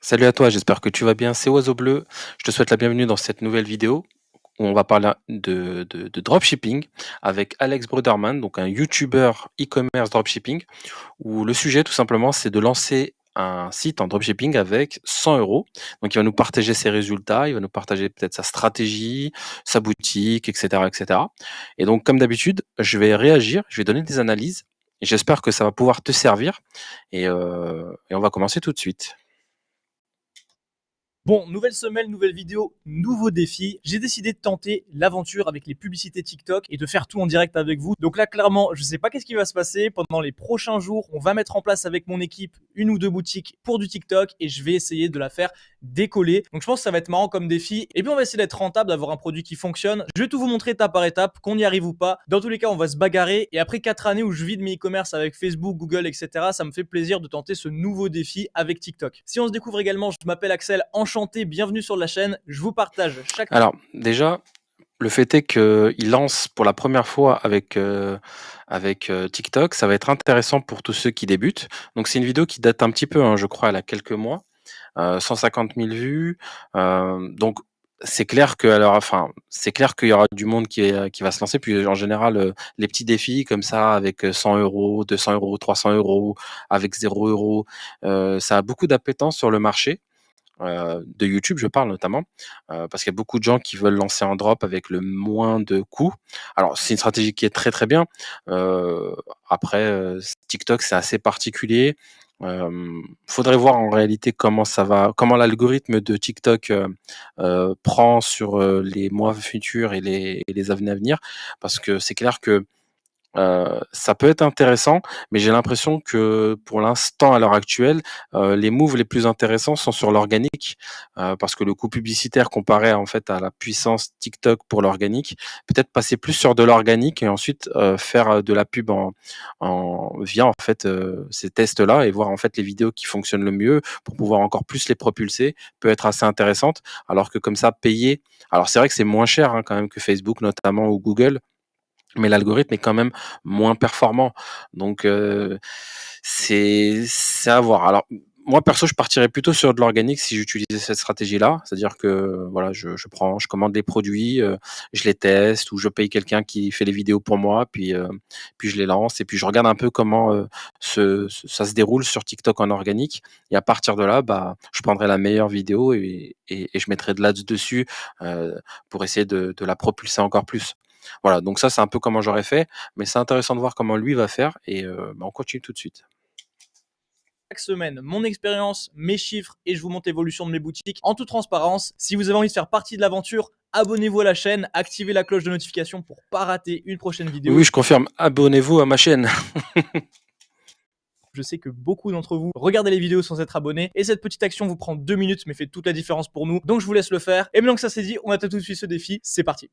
Salut à toi, j'espère que tu vas bien. C'est Oiseau Bleu. Je te souhaite la bienvenue dans cette nouvelle vidéo où on va parler de dropshipping avec Alex Bruderman, donc un YouTuber e-commerce dropshipping, où le sujet tout simplement c'est de lancer un site en dropshipping avec 100 euros. Donc il va nous partager ses résultats, il va nous partager peut-être sa stratégie, sa boutique, etc., etc. Et donc comme d'habitude, je vais réagir, je vais donner des analyses et j'espère que ça va pouvoir te servir et on va commencer tout de suite. Bon, nouvelle semaine, nouvelle vidéo, nouveau défi. J'ai décidé de tenter l'aventure avec les publicités TikTok et de faire tout en direct avec vous. Donc là, clairement, je sais pas qu'est-ce qui va se passer. Pendant les prochains jours, on va mettre en place avec mon équipe une ou deux boutiques pour du TikTok et je vais essayer de la faire décoller. Donc je pense que ça va être marrant comme défi. Et puis on va essayer d'être rentable, d'avoir un produit qui fonctionne. Je vais tout vous montrer étape par étape, qu'on y arrive ou pas. Dans tous les cas, on va se bagarrer. Et après 4 années où je vis de mes e-commerce avec Facebook, Google, etc., ça me fait plaisir de tenter ce nouveau défi avec TikTok. Si on se découvre également, je m'appelle Axel, enchanté, bienvenue sur la chaîne. Je vous partage chaque... Alors, déjà, le fait est qu'il lance pour la première fois avec TikTok. Ça va être intéressant pour tous ceux qui débutent. Donc, c'est une vidéo qui date un petit peu, hein, je crois, elle a quelques mois. 150 000 vues. Donc, c'est clair que, alors, enfin, c'est clair qu'il y aura du monde qui va se lancer. Puis, en général, les petits défis comme ça, avec 100 euros, 200 euros, 300 euros, avec 0 euros, ça a beaucoup d'appétence sur le marché. De YouTube, je parle notamment, parce qu'il y a beaucoup de gens qui veulent lancer un drop avec le moins de coûts. Alors, c'est une stratégie qui est très très bien. Après, TikTok, c'est assez particulier. Faudrait voir en réalité comment l'algorithme de TikTok prend sur les mois futurs et les années à venir, parce que c'est clair que ça peut être intéressant, mais j'ai l'impression que pour l'instant, à l'heure actuelle, les moves les plus intéressants sont sur l'organique, parce que le coût publicitaire comparé en fait à la puissance TikTok pour l'organique, peut-être passer plus sur de l'organique et ensuite, faire, de la pub via en fait, ces tests-là et voir en fait les vidéos qui fonctionnent le mieux pour pouvoir encore plus les propulser, peut être assez intéressante. Alors que comme ça, payer alors c'est vrai que c'est moins cher, hein, quand même que Facebook notamment ou Google, mais l'algorithme est quand même moins performant. Donc, c'est à voir. Alors, moi perso, je partirais plutôt sur de l'organique si j'utilisais cette stratégie-là. C'est-à-dire que voilà, je commande des produits, je les teste ou je paye quelqu'un qui fait les vidéos pour moi, puis je les lance et puis je regarde un peu comment, ça se déroule sur TikTok en organique et à partir de là, bah, je prendrai la meilleure vidéo et je mettrai de l'ads dessus, pour essayer de la propulser encore plus. Voilà, donc ça, c'est un peu comment j'aurais fait, mais c'est intéressant de voir comment lui va faire et bah, on continue tout de suite. Chaque semaine mon expérience, mes chiffres et je vous montre l'évolution de mes boutiques en toute transparence. Si vous avez envie de faire partie de l'aventure, abonnez-vous à la chaîne, activez la cloche de notification pour pas rater une prochaine Oui, vidéo. oui, je confirme, abonnez-vous à ma chaîne. Je sais que beaucoup d'entre vous regardez les vidéos sans être abonnés et cette petite action vous prend 2 minutes mais fait toute la différence pour nous. Donc je vous laisse le faire. Et maintenant que ça c'est dit, on attaque tout de suite ce défi. C'est parti.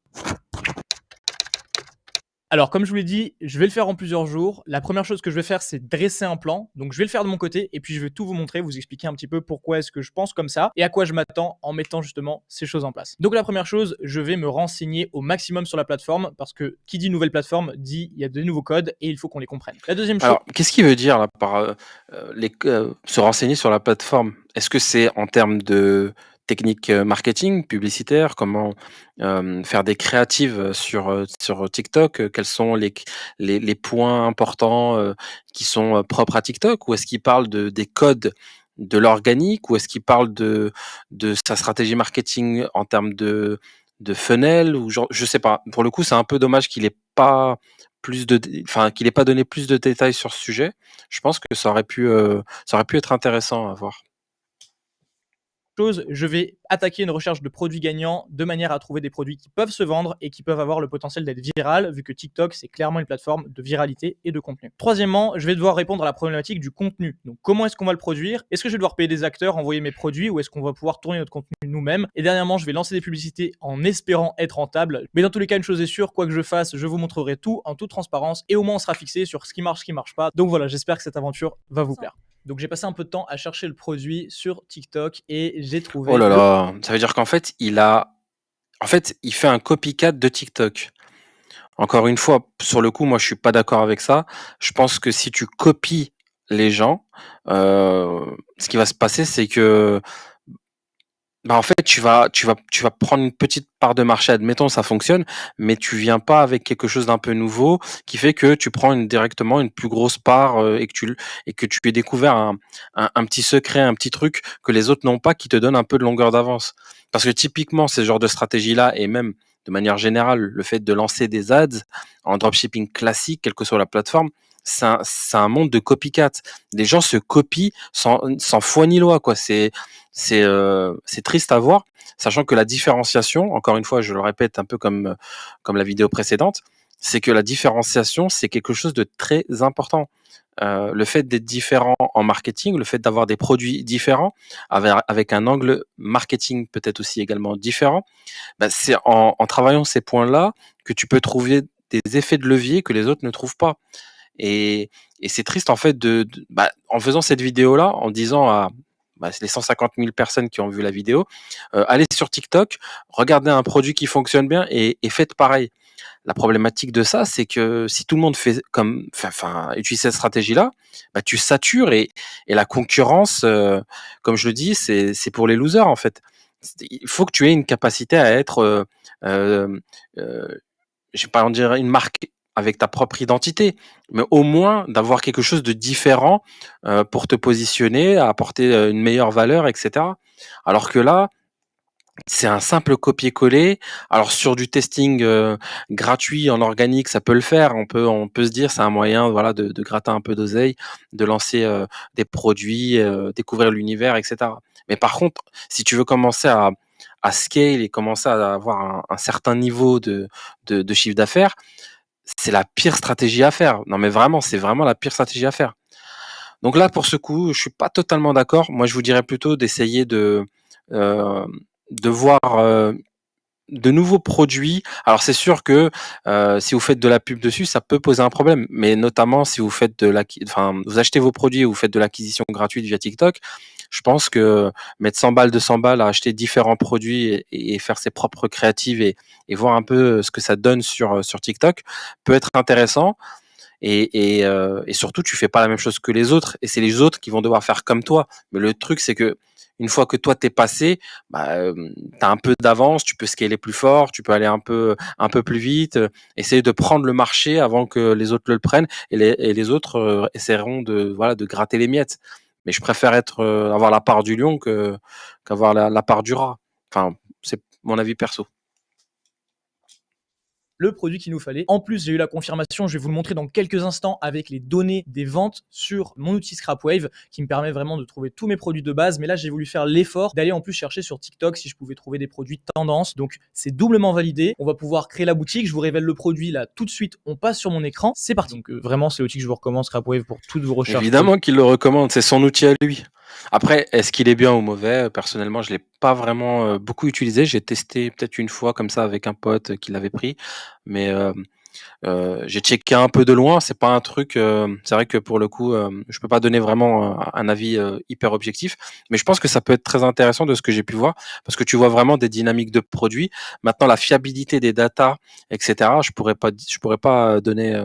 Alors, comme je vous l'ai dit, je vais le faire en plusieurs jours. La première chose que je vais faire, c'est dresser un plan. Donc, je vais le faire de mon côté et puis je vais tout vous montrer, vous expliquer un petit peu pourquoi est-ce que je pense comme ça et à quoi je m'attends en mettant justement ces choses en place. Donc, la première chose, je vais me renseigner au maximum sur la plateforme parce que qui dit nouvelle plateforme dit il y a de nouveaux codes et il faut qu'on les comprenne. La deuxième chose, Alors, qu'est-ce qu'il veut dire là par se renseigner sur la plateforme? Est-ce que c'est en termes de technique marketing, publicitaire, comment faire des créatives sur TikTok? Quels sont les points importants qui sont propres à TikTok? Ou est-ce qu'il parle des codes de l'organique? Ou est-ce qu'il parle de sa stratégie marketing en termes de funnel? Ou genre, je sais pas. Pour le coup, c'est un peu dommage qu'il ait pas qu'il ait pas donné plus de détails sur ce sujet. Je pense que ça aurait pu être intéressant à voir. je vais attaquer une recherche de produits gagnants de manière à trouver des produits qui peuvent se vendre et qui peuvent avoir le potentiel d'être viral, vu que TikTok, c'est clairement une plateforme de viralité et de contenu. Troisièmement, je vais devoir répondre à la problématique du contenu. Donc, comment est-ce qu'on va le produire? Est-ce que je vais devoir payer des acteurs, envoyer mes produits, ou est-ce qu'on va pouvoir tourner notre contenu nous-mêmes? Et dernièrement, je vais lancer des publicités en espérant être rentable. Mais dans tous les cas, une chose est sûre, quoi que je fasse, je vous montrerai tout en toute transparence et au moins on sera fixé sur ce qui marche pas. Donc voilà, j'espère que cette aventure va vous plaire. Donc j'ai passé un peu de temps à chercher le produit sur TikTok et j'ai Oh trouvé là le... là, ça veut dire qu'en fait, il fait un copycat de TikTok. Encore une fois, sur le coup, moi, je suis pas d'accord avec ça. Je pense que si tu copies les gens, ce qui va se passer, c'est que bah, en fait, tu vas prendre une petite part de marché, admettons, ça fonctionne, mais tu viens pas avec quelque chose d'un peu nouveau qui fait que tu prends directement une plus grosse part, et que tu aies découvert un petit secret, un petit truc que les autres n'ont pas qui te donne un peu de longueur d'avance. Parce que typiquement, ce genre de stratégie-là et même de manière générale, le fait de lancer des ads en dropshipping classique, quelle que soit la plateforme, c'est un monde de copycat. Les gens se copient sans foi ni loi, quoi. C'est triste à voir, sachant que la différenciation, encore une fois, je le répète un peu comme la vidéo précédente, c'est que la différenciation, c'est quelque chose de très important. Le fait d'être différent en marketing, le fait d'avoir des produits différents, avec un angle marketing peut-être aussi également différent, bah, c'est en travaillant ces points-là que tu peux trouver des effets de levier que les autres ne trouvent pas. Et, et c'est triste en fait bah, en faisant cette vidéo-là, en disant à bah, les 150 000 personnes qui ont vu la vidéo, allez sur TikTok, regardez un produit qui fonctionne bien et faites pareil. La problématique de ça, c'est que si tout le monde fait utilise cette stratégie-là, bah, tu satures et la concurrence, comme je le dis, c'est pour les losers en fait. Il faut que tu aies une capacité à être, je vais pas en dire une marque avec ta propre identité, mais au moins d'avoir quelque chose de différent pour te positionner, à apporter une meilleure valeur, etc. Alors que là, c'est un simple copier-coller. Alors sur du testing gratuit en organique, ça peut le faire. On peut se dire c'est un moyen, voilà, de gratter un peu d'oseille, de lancer des produits, découvrir l'univers, etc. Mais par contre, si tu veux commencer à scale et commencer à avoir un certain niveau de chiffre d'affaires, c'est la pire stratégie à faire. Non, mais vraiment, c'est vraiment la pire stratégie à faire. Donc là, pour ce coup, je suis pas totalement d'accord. Moi, je vous dirais plutôt d'essayer euh, de voir de nouveaux produits. Alors c'est sûr que si vous faites de la pub dessus, ça peut poser un problème. Mais notamment si vous faites vous achetez vos produits et vous faites de l'acquisition gratuite via TikTok, je pense que mettre 100 balles, 200 balles à acheter différents produits et faire ses propres créatives et voir un peu ce que ça donne sur TikTok peut être intéressant. Et surtout, tu fais pas la même chose que les autres, et c'est les autres qui vont devoir faire comme toi. Mais le truc, c'est que une fois que toi t'es passé, bah, t'as un peu d'avance, tu peux scaler plus fort, tu peux aller un peu plus vite, essayer de prendre le marché avant que les autres le prennent, et les autres essaieront de gratter les miettes. Mais je préfère avoir la part du lion qu'avoir la part du rat. Enfin, c'est mon avis perso. Le produit qu'il nous fallait. En plus, j'ai eu la confirmation, je vais vous le montrer dans quelques instants avec les données des ventes sur mon outil Scrapwave qui me permet vraiment de trouver tous mes produits de base. Mais là, j'ai voulu faire l'effort d'aller en plus chercher sur TikTok si je pouvais trouver des produits tendance. Donc, c'est doublement validé. On va pouvoir créer la boutique. Je vous révèle le produit là tout de suite. On passe sur mon écran. C'est parti. Donc, vraiment, c'est l'outil que je vous recommande, Scrapwave, pour toutes vos recherches. Évidemment qu'il le recommande, c'est son outil à lui. Après, est-ce qu'il est bien ou mauvais? Personnellement, je l'ai pas vraiment beaucoup utilisé. J'ai testé peut-être une fois comme ça avec un pote qui l'avait pris, mais j'ai checké un peu de loin. C'est pas un truc. C'est vrai que pour le coup, je peux pas donner vraiment un avis hyper objectif, mais je pense que ça peut être très intéressant de ce que j'ai pu voir, parce que tu vois vraiment des dynamiques de produits. Maintenant, la fiabilité des datas, etc. Je pourrais pas donner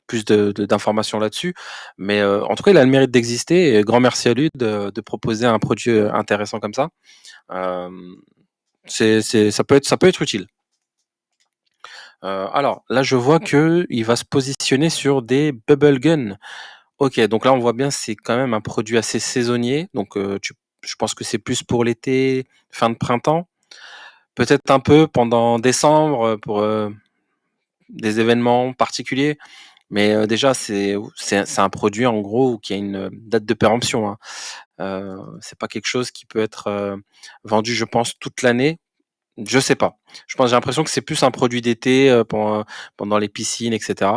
plus d'informations là-dessus. Mais en tout cas, il a le mérite d'exister. Et grand merci à lui de proposer un produit intéressant comme ça. Euh, ça peut être utile. Alors là, je vois que il va se positionner sur des bubble gun. Ok, donc là, on voit bien, c'est quand même un produit assez saisonnier. Donc, je pense que c'est plus pour l'été, fin de printemps. Peut-être un peu pendant décembre pour des événements particuliers. Mais déjà, c'est un produit en gros qui a une date de péremption, hein. C'est pas quelque chose qui peut être vendu, je pense, toute l'année. Je sais pas. J'ai l'impression que c'est plus un produit d'été pendant les piscines, etc.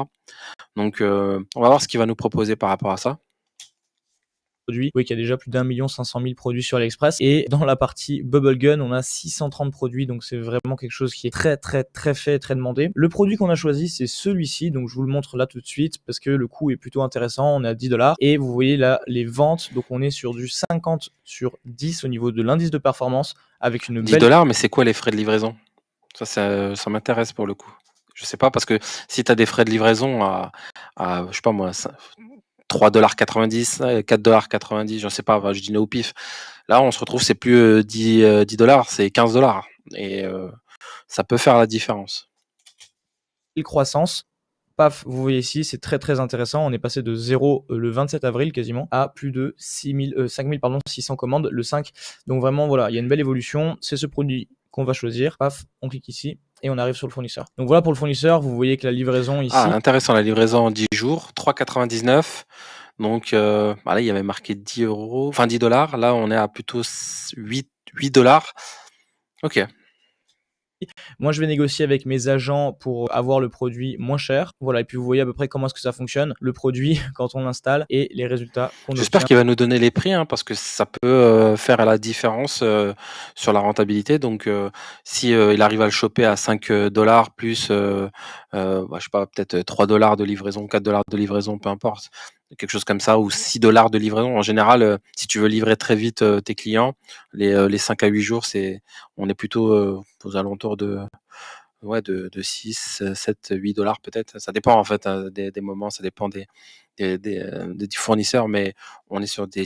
Donc, on va voir ce qu'il va nous proposer par rapport à ça. Produits. Oui, qu'il y a déjà plus d'1 500 000 produits sur AliExpress. Et dans la partie Bubble Gun, on a 630 produits. Donc, c'est vraiment quelque chose qui est très, très, très fait, très demandé. Le produit qu'on a choisi, c'est celui-ci. Donc, je vous le montre là tout de suite parce que le coût est plutôt intéressant. On est à 10 $. Et vous voyez là les ventes. Donc, on est sur du 50 sur 10 au niveau de l'indice de performance avec une 10 belle. dollars, mais c'est quoi les frais de livraison? Ça m'intéresse pour le coup. Je sais pas, parce que si tu as des frais de livraison je sais pas moi, $3,90, 4,90 $, je sais pas, enfin, je dis au pif. Là, on se retrouve, c'est plus 10 $, c'est 15 $. Et ça peut faire la différence. Croissance. Paf, vous voyez ici, c'est très très intéressant. On est passé de 0 le 27 avril quasiment à plus de 600 commandes le 5. Donc vraiment, voilà, il y a une belle évolution. C'est ce produit qu'on va choisir. Paf, on clique ici et on arrive sur le fournisseur. Donc voilà pour le fournisseur, vous voyez que la livraison ici. Ah, intéressant, la livraison en 10 jours, 3,99 €. Donc là, il y avait marqué 10 €, enfin 10 $. Là, on est à plutôt 8 $. Ok. Moi, je vais négocier avec mes agents pour avoir le produit moins cher. Voilà, et puis vous voyez à peu près comment est-ce que ça fonctionne, le produit quand on l'installe et les résultats qu'on J'espère obtient. qu'il va nous donner les prix, hein, parce que ça peut faire la différence sur la rentabilité. Donc, si il arrive à le choper à 5 $ plus, je sais pas, peut-être 3 $ de livraison, 4 $ de livraison, peu importe, quelque chose comme ça, ou 6 $ de livraison. En général, si tu veux livrer très vite tes clients, les 5 à 8 jours, on est plutôt aux alentours de 6, 7, 8 $ peut-être. Ça dépend en fait des moments, ça dépend des fournisseurs, mais on est sur des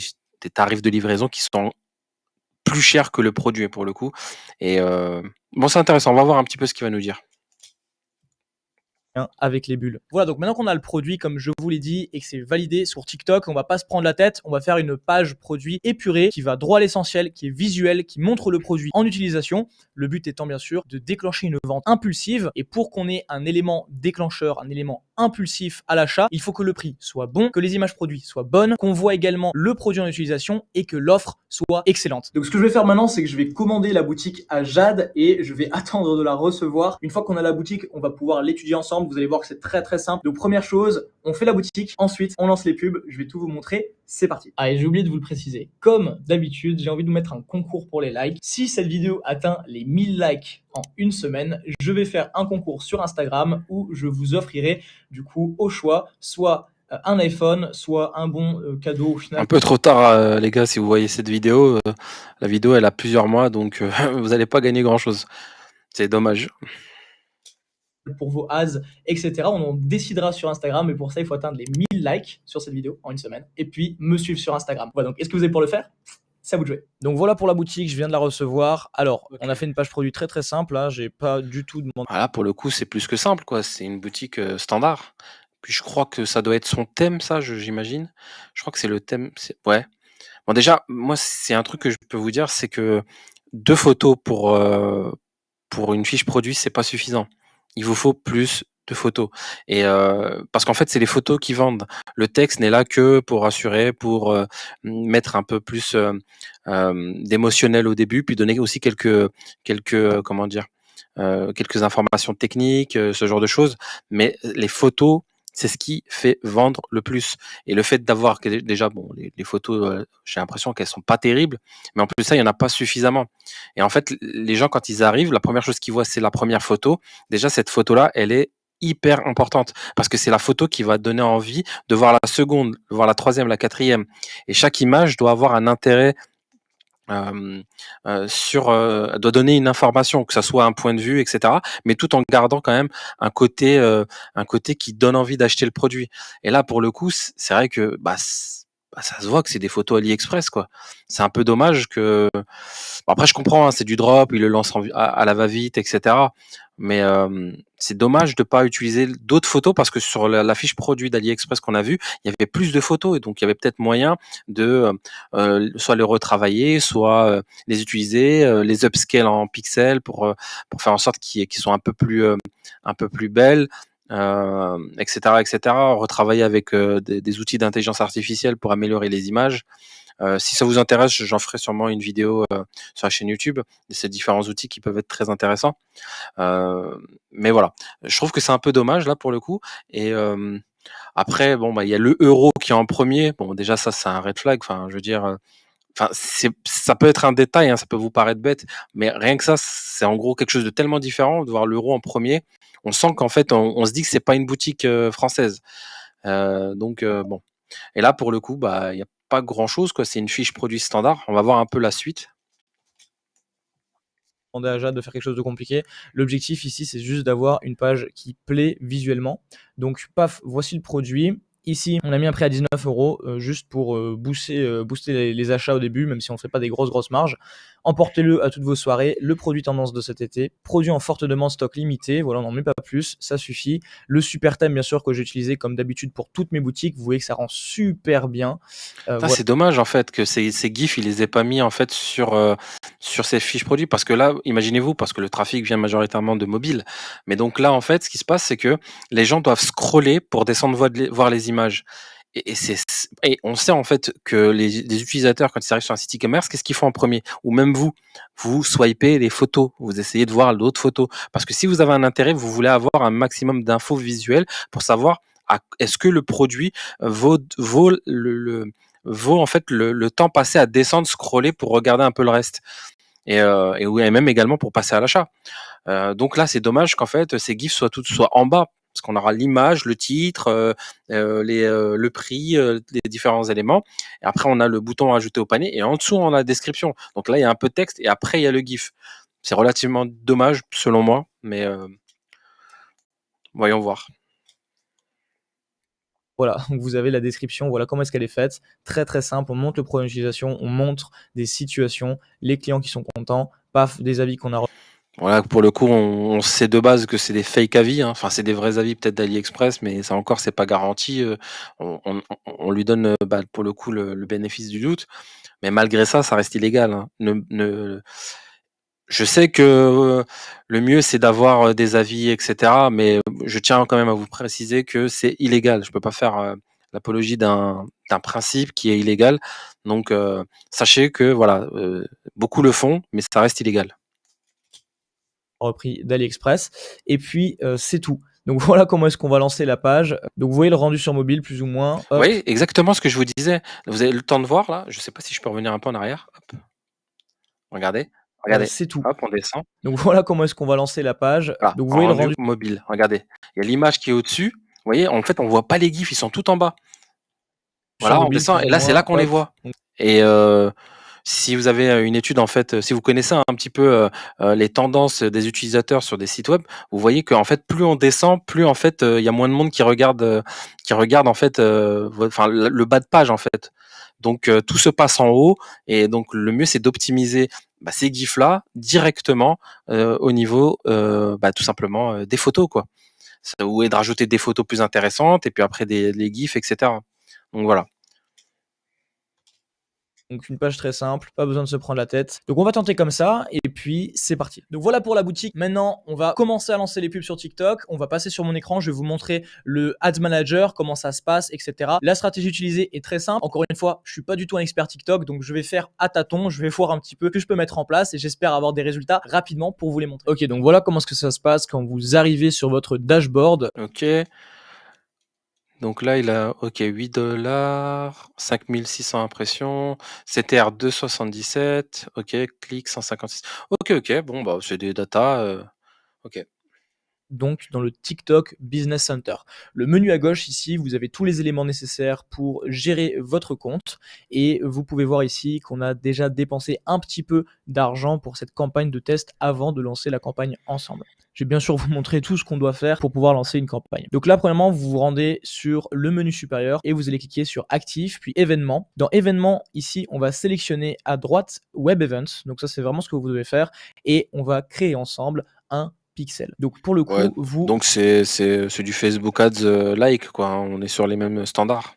tarifs de livraison qui sont plus chers que le produit pour le coup. Et bon, c'est intéressant. On va voir un petit peu ce qu'il va nous dire. Avec les bulles. Voilà, donc maintenant qu'on a le produit, comme je vous l'ai dit, et que c'est validé sur TikTok, on va pas se prendre la tête, on va faire une page produit épurée qui va droit à l'essentiel, qui est visuelle, qui montre le produit en utilisation. Le but étant bien sûr de déclencher une vente impulsive. Et pour qu'on ait un élément déclencheur, un élément impulsif à l'achat, il faut que le prix soit bon, que les images produits soient bonnes, qu'on voit également le produit en utilisation et que l'offre soit excellente. Donc ce que je vais faire maintenant, c'est que je vais commander la boutique à Jade et je vais attendre de la recevoir. Une fois qu'on a la boutique, on va pouvoir l'étudier ensemble. Vous allez voir que c'est très très simple. Donc première chose, on fait la boutique, ensuite on lance les pubs. Je vais tout vous montrer. C'est parti. Allez, j'ai oublié de vous le préciser. Comme d'habitude, j'ai envie de vous mettre un concours pour les likes. Si cette vidéo atteint les 1000 likes en une semaine, je vais faire un concours sur Instagram où je vous offrirai du coup au choix soit un iPhone, soit un bon cadeau au final. Un peu trop tard, les gars, si vous voyez cette vidéo. La vidéo, elle a plusieurs mois, donc vous n'allez pas gagner grand-chose. C'est dommage. Pour vos ads, etc. On en décidera sur Instagram, mais pour ça, il faut atteindre les 1000 likes sur cette vidéo en une semaine, et puis me suivre sur Instagram. Voilà, donc est-ce que vous êtes pour le faire? C'est à vous de jouer. Donc voilà pour la boutique, je viens de la recevoir. Alors, on a fait une page produit très très simple, là, j'ai pas du tout demandé. Voilà, pour le coup, c'est plus que simple, quoi. C'est une boutique standard. Puis je crois que ça doit être son thème, ça, j'imagine. Je crois que c'est le thème. Ouais. Bon, déjà, moi, c'est un truc que je peux vous dire, c'est que 2 photos pour une fiche produit, c'est pas suffisant. Il vous faut plus de photos. Et parce qu'en fait, c'est les photos qui vendent. Le texte n'est là que pour rassurer, pour mettre un peu plus d'émotionnel au début, puis donner aussi comment dire, quelques informations techniques, ce genre de choses. Mais les photos, c'est ce qui fait vendre le plus. Et le fait d'avoir déjà, bon, les photos, j'ai l'impression qu'elles sont pas terribles, mais en plus de ça, il y en a pas suffisamment. Et en fait, les gens, quand ils arrivent, la première chose qu'ils voient, c'est la première photo. Déjà, cette photo-là, elle est hyper importante parce que c'est la photo qui va donner envie de voir la seconde, de voir la troisième, la quatrième. Et chaque image doit avoir un intérêt doit donner une information, que ça soit un point de vue, etc., mais tout en gardant quand même un côté qui donne envie d'acheter le produit. Et là, pour le coup, c'est vrai que ça se voit que c'est des photos AliExpress, quoi. C'est un peu dommage que. Bon, après, je comprends, hein, c'est du drop, il le lance à la va-vite, etc. Mais c'est dommage de pas utiliser d'autres photos parce que sur la fiche produit d'AliExpress qu'on a vue, il y avait plus de photos et donc il y avait peut-être moyen de soit les retravailler, soit les utiliser, les upscale en pixels pour faire en sorte qu'ils soient un peu plus belles, etc., etc. Retravailler avec des outils d'intelligence artificielle pour améliorer les images. Si ça vous intéresse, j'en ferai sûrement une vidéo sur la chaîne YouTube de ces différents outils qui peuvent être très intéressants. Mais voilà, je trouve que c'est un peu dommage là pour le coup. Et après, bon, il y a le euro qui est en premier. Bon, déjà ça, c'est un red flag. Enfin, je veux dire, enfin, ça peut être un détail, hein, ça peut vous paraître bête, mais rien que ça, c'est en gros quelque chose de tellement différent de voir l'euro en premier. On sent qu'en fait, on se dit que c'est pas une boutique française. Donc bon. Et là, pour le coup, il y a pas grand chose, quoi. C'est une fiche produit standard. On va voir un peu la suite. Demander à Jade de faire quelque chose de compliqué. L'objectif ici, c'est juste d'avoir une page qui plaît visuellement. Donc, paf, voici le produit. Ici, on a mis un prix à 19 € juste pour booster les achats au début, même si on ne fait pas des grosses marges. Emportez-le à toutes vos soirées. Le produit tendance de cet été. Produit en forte demande, stock limité. Voilà, on n'en met pas plus, ça suffit. Le super thème, bien sûr, que j'ai utilisé comme d'habitude pour toutes mes boutiques. Vous voyez que ça rend super bien. Ça, Voilà. c'est dommage en fait que ces gifs, ils les aient pas mis en fait sur ces fiches produits parce que là, imaginez-vous, parce que le trafic vient majoritairement de mobile. Mais donc là, en fait, ce qui se passe, c'est que les gens doivent scroller pour descendre voir les images. Et on sait en fait que les utilisateurs, quand ils arrivent sur un site e-commerce, qu'est-ce qu'ils font en premier? Ou même vous swipez les photos, vous essayez de voir d'autres photos. Parce que si vous avez un intérêt, vous voulez avoir un maximum d'infos visuelles pour savoir est-ce que le produit vaut en fait le temps passé à descendre, scroller pour regarder un peu le reste. Et même également pour passer à l'achat. Donc là, c'est dommage qu'en fait ces gifs soient en bas, parce qu'on aura l'image, le titre, le prix, les différents éléments. Et après, on a le bouton ajouter au panier, et en dessous, on a la description. Donc là, il y a un peu de texte, et après, il y a le gif. C'est relativement dommage, selon moi, mais voyons voir. Voilà, donc vous avez la description, voilà comment est-ce qu'elle est faite. Très simple, on montre le problème d'utilisation, on montre des situations, les clients qui sont contents, paf, des avis qu'on a. Voilà, pour le coup, on sait de base que c'est des fake avis, hein. Enfin, c'est des vrais avis peut-être d'AliExpress, mais ça encore, c'est pas garanti. On lui donne, pour le coup, le bénéfice du doute. Mais malgré ça, ça reste illégal, hein. Je sais que le mieux, c'est d'avoir des avis, etc. Mais je tiens quand même à vous préciser que c'est illégal. Je peux pas faire l'apologie d'un principe qui est illégal. Donc, sachez que voilà, beaucoup le font, mais ça reste illégal. Repris d'AliExpress. Et puis, c'est tout. Donc voilà comment est-ce qu'on va lancer la page. Donc vous voyez le rendu sur mobile plus ou moins. Vous voyez exactement ce que je vous disais. Vous avez le temps de voir là. Je sais pas si je peux revenir un peu en arrière. Hop. Regardez. Regardez. C'est tout. Hop, on descend. Donc voilà comment est-ce qu'on va lancer la page. Voilà, Donc vous en voyez le rendu rendu mobile. Regardez. Il y a l'image qui est au-dessus. Vous voyez, en fait, on voit pas les gifs, ils sont tout en bas. sur Voilà, on mobile descend plus et ou là, c'est moins. là qu'on les Hop. voit. Donc, Et si vous avez une étude, en fait, si vous connaissez un petit peu les tendances des utilisateurs sur des sites web, vous voyez qu'en fait, plus on descend, plus en fait, il y a moins de monde qui regarde en fait, enfin le bas de page en fait. Donc tout se passe en haut, et donc le mieux c'est d'optimiser ces gifs là directement au niveau tout simplement des photos quoi. Ou de rajouter des photos plus intéressantes et puis après les gifs, etc. Donc voilà. Donc une page très simple, pas besoin de se prendre la tête. Donc on va tenter comme ça et puis c'est parti. Donc voilà pour la boutique. Maintenant, on va commencer à lancer les pubs sur TikTok. On va passer sur mon écran, je vais vous montrer le Ads Manager, comment ça se passe, etc. La stratégie utilisée est très simple. Encore une fois, je suis pas du tout un expert TikTok, donc je vais faire à tâtons, je vais voir un petit peu ce que je peux mettre en place et j'espère avoir des résultats rapidement pour vous les montrer. Ok, donc voilà comment est-ce que ça se passe quand vous arrivez sur votre dashboard. Ok. Donc là, il a, ok, 8 $, 5600 impressions, CTR 2,77, ok, clic 156. Ok, bon, bah, c'est des datas, ok. Donc dans le TikTok Business Center. Le menu à gauche ici, vous avez tous les éléments nécessaires pour gérer votre compte et vous pouvez voir ici qu'on a déjà dépensé un petit peu d'argent pour cette campagne de test avant de lancer la campagne ensemble. Je vais bien sûr vous montrer tout ce qu'on doit faire pour pouvoir lancer une campagne. Donc là, premièrement, vous vous rendez sur le menu supérieur et vous allez cliquer sur Actif, puis Événements. Dans Événements, ici, on va sélectionner à droite Web Events. Donc ça, c'est vraiment ce que vous devez faire et on va créer ensemble un pixel. Donc pour le coup, Ouais, vous donc c'est du Facebook Ads like, quoi, hein. On est sur les mêmes standards.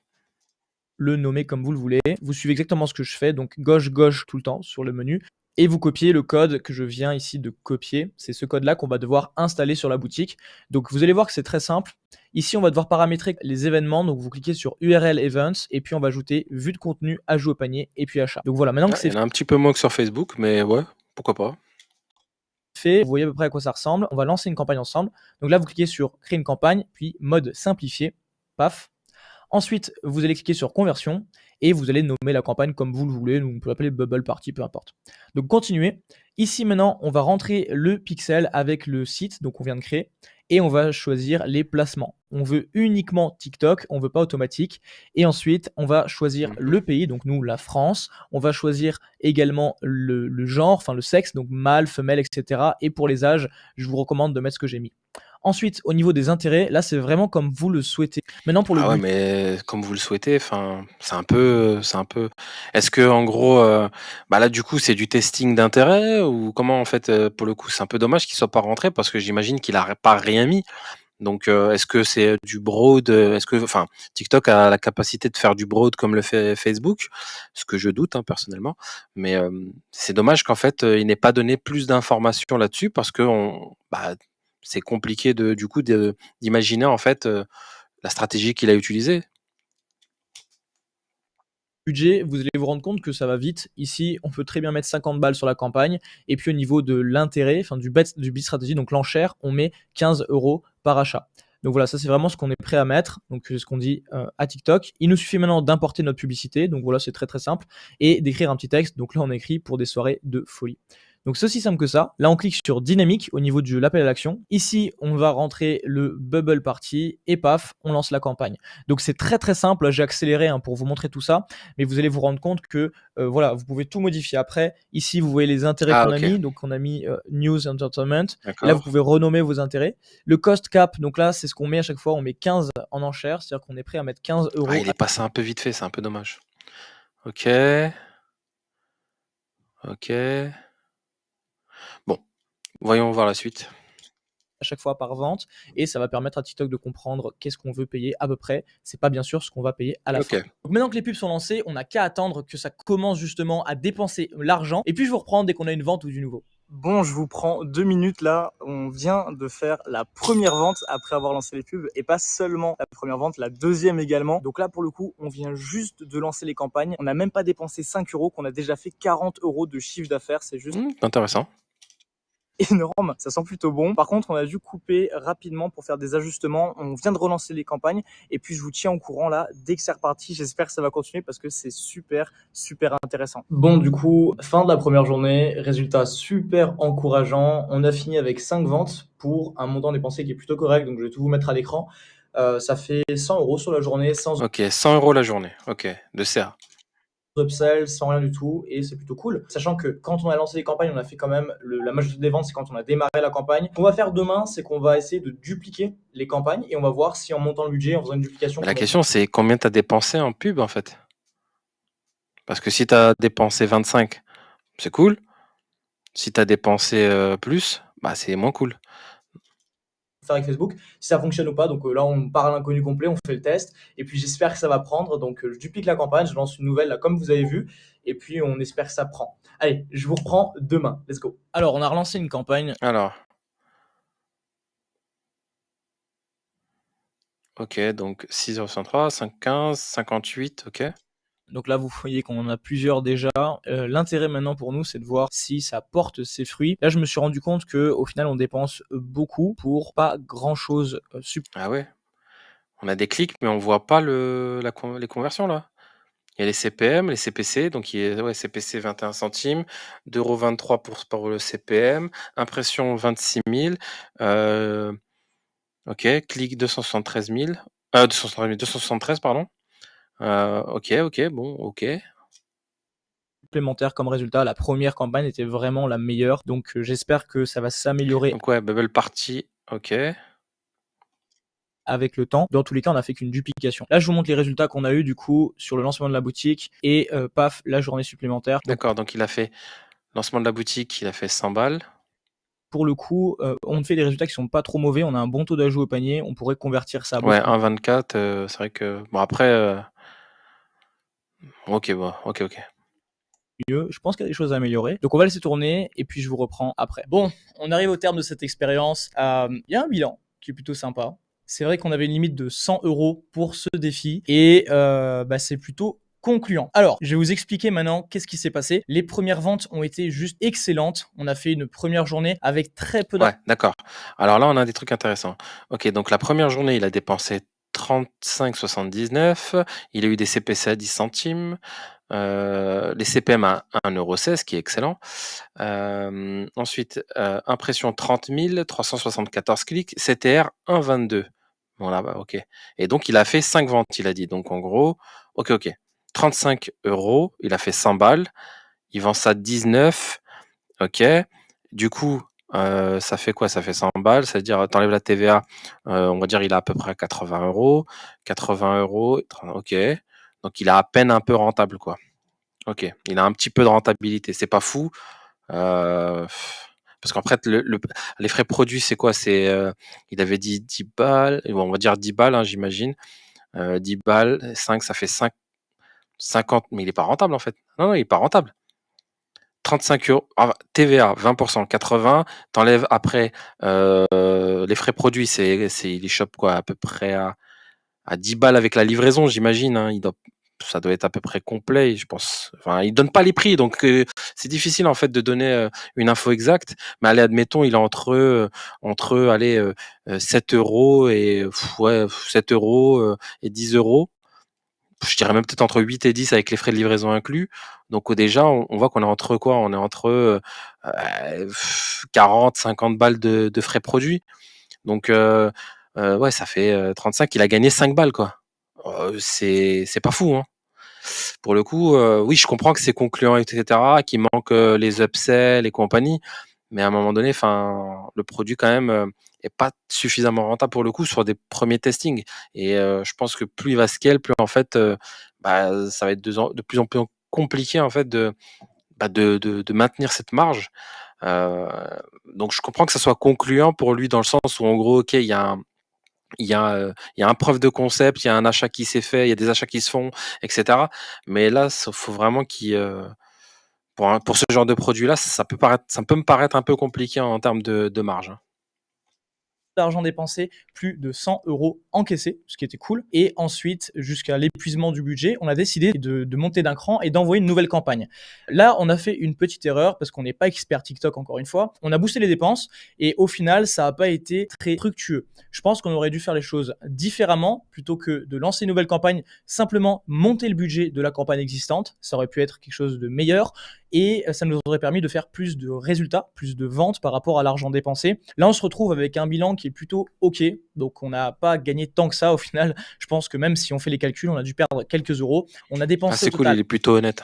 le nommez comme vous le voulez. Vous suivez exactement ce que je fais, donc gauche tout le temps sur le menu. Et vous copiez le code que je viens ici de copier. C'est ce code-là qu'on va devoir installer sur la boutique. Donc vous allez voir que c'est très simple. Ici, on va devoir paramétrer les événements. Donc vous cliquez sur URL Events et puis on va ajouter vue de contenu, ajout au panier et puis achat. Donc voilà, maintenant que Il c'est y en a un petit peu moins que sur Facebook, mais ouais, pourquoi pas. fait, vous voyez à peu près à quoi ça ressemble. On va lancer une campagne ensemble. Donc là, vous cliquez sur créer une campagne, puis mode simplifié. Paf. Ensuite, vous allez cliquer sur conversion et vous allez nommer la campagne comme vous le voulez. Donc on peut l'appeler Bubble Party, peu importe. Donc continuez. Ici maintenant, on va rentrer le pixel avec le site donc on vient de créer et on va choisir les placements. On veut uniquement TikTok, on veut pas automatique. Et ensuite, on va choisir le pays, donc nous la France. On va choisir également le genre, enfin le sexe, donc mâle, femelle, etc. Et pour les âges, je vous recommande de mettre ce que j'ai mis. Ensuite, au niveau des intérêts, là, c'est vraiment comme vous le souhaitez. Maintenant, pour le Ah ouais, but, mais comme vous le souhaitez, enfin, c'est un peu est-ce que en gros, bah, là, du coup, c'est du testing d'intérêt ou comment, en fait, pour le coup? C'est un peu dommage qu'il soit pas rentré parce que j'imagine qu'il a pas rien mis. Donc, est-ce que c'est du broad, est-ce que enfin, TikTok a la capacité de faire du broad comme le fait Facebook? Ce que je doute, hein, personnellement. Mais, c'est dommage qu'en fait, il n'ait pas donné plus d'informations là-dessus parce qu'on bah, c'est compliqué du coup d'imaginer en fait, la stratégie qu'il a utilisée. budget, vous allez vous rendre compte que ça va vite. Ici, on peut très bien mettre 50 balles sur la campagne. Et puis au niveau de l'intérêt, enfin du bid stratégie, donc l'enchère, on met 15 euros par achat. Donc voilà, ça c'est vraiment ce qu'on est prêt à mettre. Donc c'est ce qu'on dit à TikTok. Il nous suffit maintenant d'importer notre publicité. Donc voilà, c'est très très simple. Et d'écrire un petit texte. Donc là, on écrit pour des soirées de folie. Donc c'est aussi simple que ça. Là, on clique sur dynamique au niveau de l'appel à l'action. Ici, on va rentrer le bubble party et paf, on lance la campagne. Donc c'est très très simple. J'ai accéléré hein, pour vous montrer tout ça, mais vous allez vous rendre compte que voilà, vous pouvez tout modifier après. Ici, vous voyez les intérêts Ah qu'on a OK, mis. Donc on a mis news entertainment. Et là, vous d'accord. pouvez renommer vos intérêts. Le cost cap, donc là, c'est ce qu'on met à chaque fois. On met 15 en enchère, c'est-à-dire qu'on est prêt à mettre 15 Ah, euros. il est passé un peu vite fait, c'est un peu dommage. OK, OK. Bon, voyons voir la suite. À chaque fois par vente et ça va permettre à TikTok de comprendre qu'est-ce qu'on veut payer à peu près. C'est pas bien sûr ce qu'on va payer à la fin. OK. Donc maintenant que les pubs sont lancées, on n'a qu'à attendre que ça commence justement à dépenser l'argent et puis je vous reprends dès qu'on a une vente ou du nouveau. Bon, je vous prends 2 minutes là. On vient de faire la première vente après avoir lancé les pubs et pas seulement la première vente, la deuxième également. Donc là, pour le coup, on vient juste de lancer les campagnes. On n'a même pas dépensé 5 euros, qu'on a déjà fait 40 euros de chiffre d'affaires. C'est juste Intéressant. énorme. Ça sent plutôt bon. Par contre, on a dû couper rapidement pour faire des ajustements. On vient de relancer les campagnes et puis je vous tiens au courant là dès que c'est reparti. J'espère que ça va continuer parce que c'est super, super intéressant. Bon, du coup, fin de la première journée, résultat super encourageant. On a fini avec 5 ventes pour un montant dépensé qui est plutôt correct. Donc, je vais tout vous mettre à l'écran. Ça fait 100 euros sur la journée, sans OK, 100 € la journée. OK, de CA. upsell, sans rien du tout, et c'est plutôt cool. Sachant que quand on a lancé les campagnes, on a fait quand même la majorité des ventes, c'est quand on a démarré la campagne. Ce qu'on va faire demain, c'est qu'on va essayer de dupliquer les campagnes et on va voir si en montant le budget, en faisant une duplication, Mais la question, c'est combien tu as dépensé en pub, en fait? Parce que si tu as dépensé 25, c'est cool. Si tu as dépensé, plus, bah, c'est moins cool. faire avec Facebook, si ça fonctionne ou pas. Donc là, on part à l'inconnu complet, on fait le test, et puis j'espère que ça va prendre. Donc je duplique la campagne, je lance une nouvelle là, comme vous avez vu, et puis on espère que ça prend. Allez, je vous reprends demain. Let's go. Alors on a relancé une campagne. Alors OK, donc 6,63 €, 5,15 €, 58, OK. Donc là, vous voyez qu'on en a plusieurs déjà. L'intérêt maintenant pour nous, c'est de voir si ça porte ses fruits. Là, je me suis rendu compte que au final, on dépense beaucoup pour pas grand-chose. Ah ouais? On a des clics, mais on voit pas les conversions, là. Il y a les CPM, les CPC, donc il y a ouais, CPC 21 centimes, 2,23 € pour le CPM, impression 26 000, OK, clic 273 000, 273 pardon. OK, OK, bon, OK. Supplémentaires comme résultat. La première campagne était vraiment la meilleure. Donc j'espère que ça va s'améliorer Donc ouais, Bubble Party, OK. avec le temps. Dans tous les cas, on a fait qu'une duplication. Là, je vous montre les résultats qu'on a eu du coup sur le lancement de la boutique et paf, la journée supplémentaire. Donc D'accord, donc il a fait lancement de la boutique, il a fait 100 balles. pour le coup, on fait des résultats qui sont pas trop mauvais. On a un bon taux d'ajout au panier. On pourrait convertir ça à beaucoup Ouais, 1,24, c'est vrai que bon après, OK, bon, OK, OK. mieux. Je pense qu'il y a des choses à améliorer. Donc on va laisser tourner et puis je vous reprends après. Bon, on arrive au terme de cette expérience. Il y a un bilan qui est plutôt sympa. C'est vrai qu'on avait une limite de 100 euros pour ce défi et c'est plutôt concluant. Alors, je vais vous expliquer maintenant qu'est-ce qui s'est passé. Les premières ventes ont été juste excellentes. On a fait une première journée avec très peu Ouais, d'accord. Alors là, on a des trucs intéressants. OK, donc la première journée, il a dépensé 35,79 €. Il a eu des CPC à 10 centimes, les CPM à 1,16 €, ce qui est excellent. Ensuite, impression 30 374 clics, CTR 1,22. Voilà, bah, OK, et donc il a fait 5 ventes, il a dit. Donc en gros, OK, OK, 35 €, il a fait 100 balles, il vend ça 19, OK. Du coup, Ça fait quoi? Ça fait 100 balles, c'est-à-dire, t'enlèves la TVA, on va dire il est à peu près à 80 €. 80 €, OK. Donc il est à peine un peu rentable, quoi. OK, il a un petit peu de rentabilité, c'est pas fou, heu, parce qu'en fait les frais produits, c'est quoi? Il avait dit 10 balles, bon, on va dire 10 balles, hein, j'imagine. 10 balles, 5, ça fait 50, mais il est pas rentable, en fait. Non, non, il est pas rentable. 35 €, TVA 20 %, 80, t'enlèves après, les frais produits, il les chope quoi? À peu près à 10 balles avec la livraison, j'imagine, hein. Ça doit être à peu près complet, je pense. Enfin, il donne pas les prix, donc c'est difficile, en fait, de donner, une info exacte. Mais allez, admettons, il est allez, 7 € et ouais, 7 € et 10 €. Je dirais même peut-être entre 8 et 10 avec les frais de livraison inclus. Donc déjà, on voit qu'on est entre quoi? On est entre 40-50 balles de frais produits. Donc ouais, ça fait 35. Il a gagné 5 balles, quoi. C'est pas fou, hein. Pour le coup, oui, je comprends que c'est concluant, etc., qu'il manque les upsells et compagnie. Mais à un moment donné, enfin, le produit quand même est pas suffisamment rentable pour le coup sur des premiers testings. Et je pense que plus il va scale, plus en fait, ça va être de plus en plus compliqué en fait de maintenir cette marge. Euh, donc je comprends que ça soit concluant pour lui dans le sens où en gros, ok, il y a un preuve de concept, il y a un achat qui s'est fait, il y a des achats qui se font, etc. Mais là, il faut vraiment pour ce genre de produit-là, ça peut me paraître un peu compliqué en termes de marge, hein. D'argent dépensé, plus de 100 € encaissés, ce qui était cool. Et ensuite, jusqu'à l'épuisement du budget, on a décidé de monter d'un cran et d'envoyer une nouvelle campagne. Là, on a fait une petite erreur parce qu'on n'est pas expert TikTok, encore une fois. On a boosté les dépenses et au final, ça n'a pas été très fructueux. Je pense qu'on aurait dû faire les choses différemment plutôt que de lancer une nouvelle campagne, simplement monter le budget de la campagne existante. Ça aurait pu être quelque chose de meilleur et ça nous aurait permis de faire plus de résultats, plus de ventes par rapport à l'argent dépensé. Là, on se retrouve avec un bilan qui est plutôt OK, donc on n'a pas gagné tant que ça au final. Je pense que même si on fait les calculs, on a dû perdre quelques euros. On a Ah, dépensé au c'est cool, total il est plutôt honnête.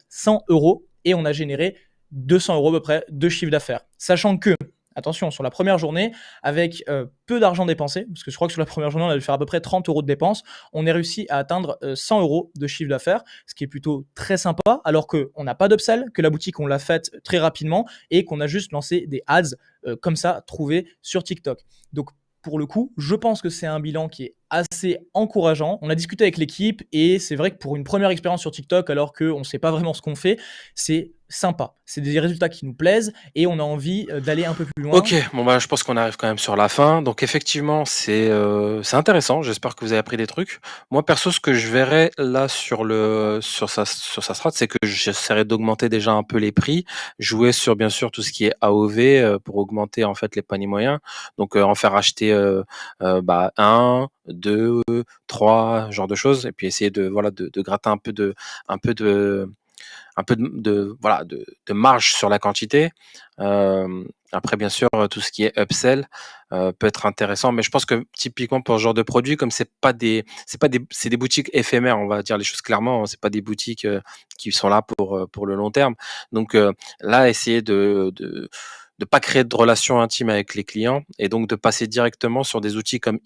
100 € et on a généré 200 € à peu près de chiffre d'affaires. Sachant que, attention, sur la première journée, avec peu d'argent dépensé, parce que je crois que sur la première journée, on a dû faire à peu près 30 € de dépenses, on a réussi à atteindre 100 € de chiffre d'affaires, ce qui est plutôt très sympa, alors qu'on n'a pas d'upsell, que la boutique, on l'a faite très rapidement et qu'on a juste lancé des ads comme ça, trouvés sur TikTok. Donc, pour le coup, je pense que c'est un bilan qui est assez encourageant. On a discuté avec l'équipe et c'est vrai que pour une première expérience sur TikTok, alors qu'on ne sait pas vraiment ce qu'on fait, c'est sympa. C'est des résultats qui nous plaisent et on a envie d'aller un peu plus loin. Ok, bon bah je pense qu'on arrive quand même sur la fin. Donc effectivement, c'est intéressant. J'espère que vous avez appris des trucs. Moi perso, ce que je verrais là sur sa strat, c'est que j'essaierai d'augmenter déjà un peu les prix, jouer sur bien sûr tout ce qui est AOV pour augmenter en fait les paniers moyens. Donc en faire acheter 1, 2, 3, genre de choses, et puis essayer de gratter un peu de voilà de marge sur la quantité. Après bien sûr tout ce qui est upsell peut être intéressant, mais je pense que typiquement pour ce genre de produit, comme c'est des boutiques éphémères, on va dire les choses clairement, hein, c'est pas des boutiques qui sont là pour le long terme. Donc là, essayer de pas créer de relations intimes avec les clients et donc de passer directement sur des outils comme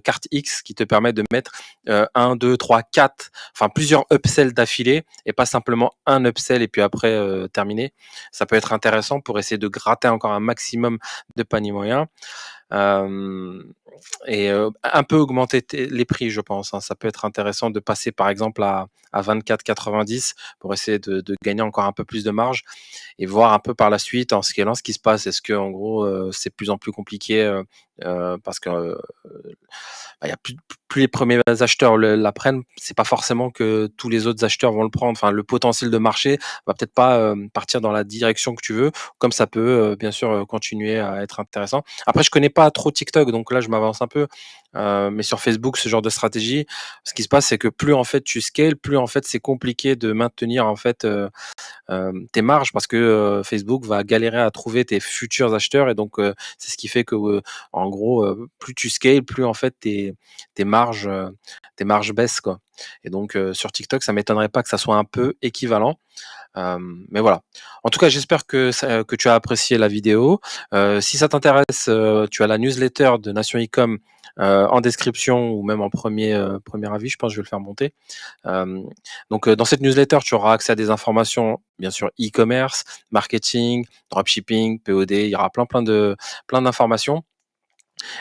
Carte X qui te permettent de mettre 1, 2, 3, 4, enfin plusieurs upsells d'affilée et pas simplement un upsell et puis après terminé. Ça peut être intéressant pour essayer de gratter encore un maximum de paniers moyens. Euh, et un peu augmenter les prix, je pense, hein. Ça peut être intéressant de passer par exemple à 24,90 pour essayer de gagner encore un peu plus de marge et voir un peu par la suite en scalant ce qui se passe. Est-ce que en gros c'est de plus en plus compliqué parce que y a plus les premiers acheteurs l'apprennent, c'est pas forcément que tous les autres acheteurs vont le prendre. Enfin, le potentiel de marché va peut-être pas partir dans la direction que tu veux, comme ça peut bien sûr continuer à être intéressant. Après, je connais pas trop TikTok, donc là je m'avance un peu. Mais sur Facebook, ce genre de stratégie, ce qui se passe, c'est que plus en fait tu scales, plus en fait c'est compliqué de maintenir en fait tes marges parce que Facebook va galérer à trouver tes futurs acheteurs et donc c'est ce qui fait que en gros plus tu scales, plus en fait tes marges tes marges baissent quoi. Et donc sur TikTok, ça m'étonnerait pas que ça soit un peu équivalent. Mais voilà. En tout cas, j'espère que tu as apprécié la vidéo. Si ça t'intéresse, tu as la newsletter de Nation Ecom en description ou même en premier avis, je pense que je vais le faire monter. Donc, dans cette newsletter, tu auras accès à des informations, bien sûr, e-commerce, marketing, dropshipping, POD. Il y aura plein d'informations.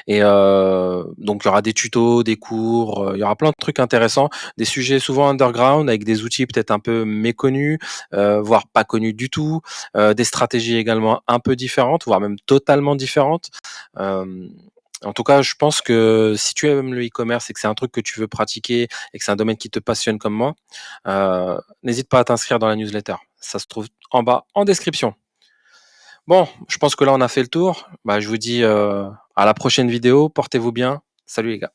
Et donc, il y aura des tutos, des cours, il y aura plein de trucs intéressants, des sujets souvent underground avec des outils peut-être un peu méconnus, voire pas connus du tout, des stratégies également un peu différentes, voire même totalement différentes. En tout cas, je pense que si tu aimes le e-commerce et que c'est un truc que tu veux pratiquer et que c'est un domaine qui te passionne comme moi, n'hésite pas à t'inscrire dans la newsletter. Ça se trouve en bas en description. Bon, je pense que là, on a fait le tour. Bah, je vous dis à la prochaine vidéo. Portez-vous bien. Salut les gars.